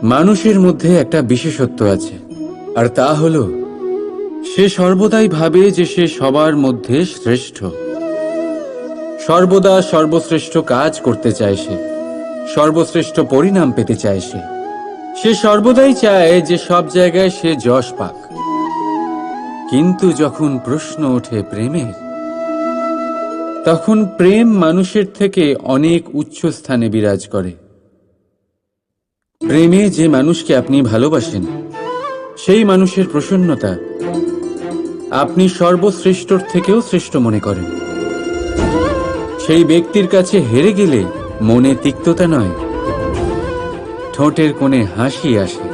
মানুষের মধ্যে একটা বিশেষত্ব আছে, আর তা হলো সে সর্বদাই ভাবে যে সে সবার মধ্যে শ্রেষ্ঠ। সর্বদা সর্বশ্রেষ্ঠ কাজ করতে চায় সে, সর্বশ্রেষ্ঠ পরিণাম পেতে চায় সে সর্বদাই চায় যে সব জায়গায় সে যশ পাক। কিন্তু যখন প্রশ্ন ওঠে প্রেমের, তখন প্রেম মানুষের থেকে অনেক উচ্চ স্থানে বিরাজ করে। প্রেমে যে মানুষকে আপনি ভালোবাসেন, সেই মানুষের প্রসন্নতা আপনি সর্বশ্রেষ্ঠর থেকেও শ্রেষ্ঠ মনে করেন। সেই ব্যক্তির কাছে হেরে গেলে মনে তিক্ততা নয়, ঠোঁটের কোণে হাসি আসে।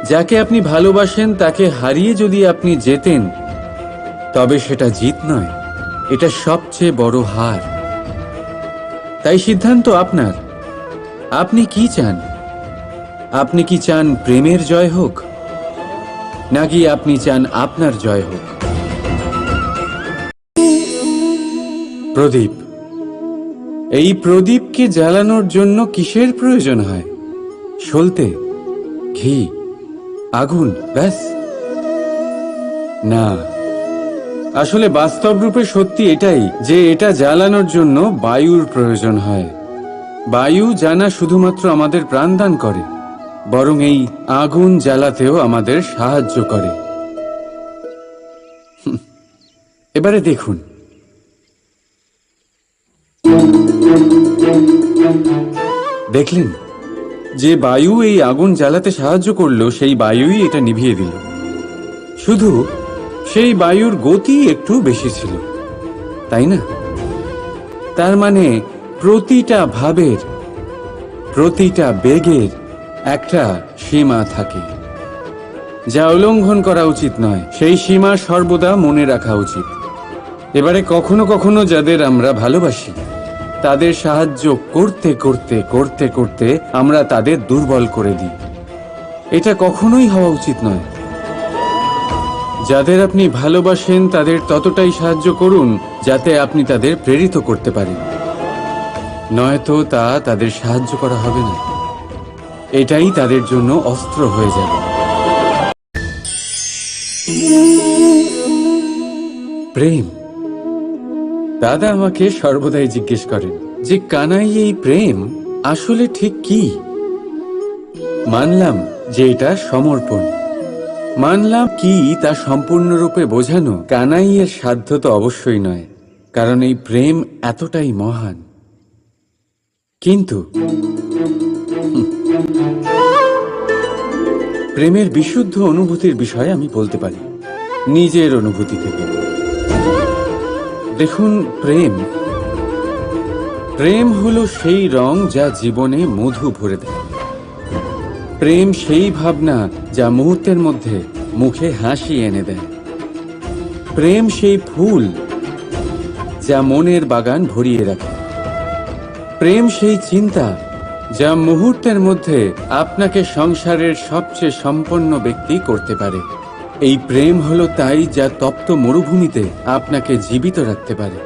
যাকে আপনি ভালোবাসেন তাকে হারিয়ে যদি আপনি জেতেন, তবে সেটা জিত নয়, এটা সবচেয়ে বড় হার। তাই সিদ্ধান্ত আপনার। আপনি কি চান? আপনি কি চান প্রেমের জয় হোক, নাকি আপনি চান আপনার জয় হোক? প্রদীপ, এই প্রদীপকে জ্বালানোর জন্য কিসের প্রয়োজন হয়? সলতে, ঘি, আগুন, ব্যাস? না, আসলে বাস্তব রূপে সত্যি এটাই যে এটা জ্বালানোর জন্য বায়ুর প্রয়োজন হয়। বায়ু জানা শুধুমাত্র আমাদের প্রাণদান করে, বরং এই আগুন জ্বালাতেও আমাদের সাহায্য করে। এবারে দেখুন, দেখলেন যে বায়ু এই আগুন জ্বালাতে সাহায্য করলো, সেই বায়ুই এটা নিভিয়ে দিল। শুধু সেই বায়ুর গতি একটু বেশি ছিল, তাই না? তার মানে প্রতিটা ভাবের, প্রতিটা বেগের একটা সীমা থাকে, যা উল্লঙ্ঘন করা উচিত নয়। সেই সীমা সর্বদা মনে রাখা উচিত। এবারে কখনো কখনো যাদের আমরা ভালোবাসি, তাদের সাহায্য করতে করতে করতে করতে আমরা তাদের দুর্বল করে দিই। এটা কখনোই হওয়া উচিত নয়। যাদের আপনি ভালোবাসেন তাদের ততটাই সাহায্য করুন যাতে আপনি তাদের প্রেরিত করতে পারেন, নয়তো তা তাদের সাহায্য করা হবে না। এটাই তাদের জন্য অস্ত্র হয়ে যাবে। প্রেম। দাদা আমাকে সর্বদাই জিজ্ঞেস করেন যে কানাই, এই প্রেম আসলে ঠিক কি? মানলাম যে এটা সমর্পণ। মানলাম কি তা সম্পূর্ণরূপে বোঝানো কানাইয়ের সাধ্য তো অবশ্যই নয়, কারণ এই প্রেম এতটাই মহান। কিন্তু প্রেমের বিশুদ্ধ অনুভূতির বিষয়ে আমি বলতে পারি নিজের অনুভূতি থেকে। দেখুন, প্রেম হলো সেই রং যা জীবনে মধু ভরে দেয়। প্রেম সেই ভাবনা যা মুহূর্তের মধ্যে মুখে হাসি এনে দেয়। প্রেম সেই ফুল যা মনের বাগান ভরিয়ে রাখে। প্রেম সেই চিন্তা যা মুহূর্তের মধ্যে আপনাকে সংসারের সবচেয়ে সম্পন্ন ব্যক্তি করতে পারে। এই প্রেম হলো তাই যা তপ্ত মরুভূমিতে আপনাকে জীবিত রাখতে পারে।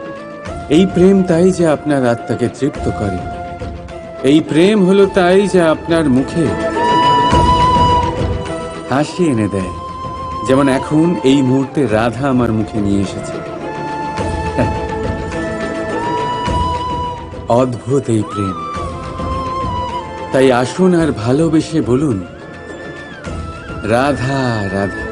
এই প্রেম তাই যা আপনার আত্মাকে তৃপ্ত করে। এই প্রেম হলো তাই যা আপনার মুখে হাসি এনে দেয়, যেমন এখন এই মুহূর্তে রাধা আমার মুখে নিয়ে এসেছে। অদ্ভুত এই প্রেম। তাই আসুন আর ভালোবেসে বলুন, রাধা রাধা।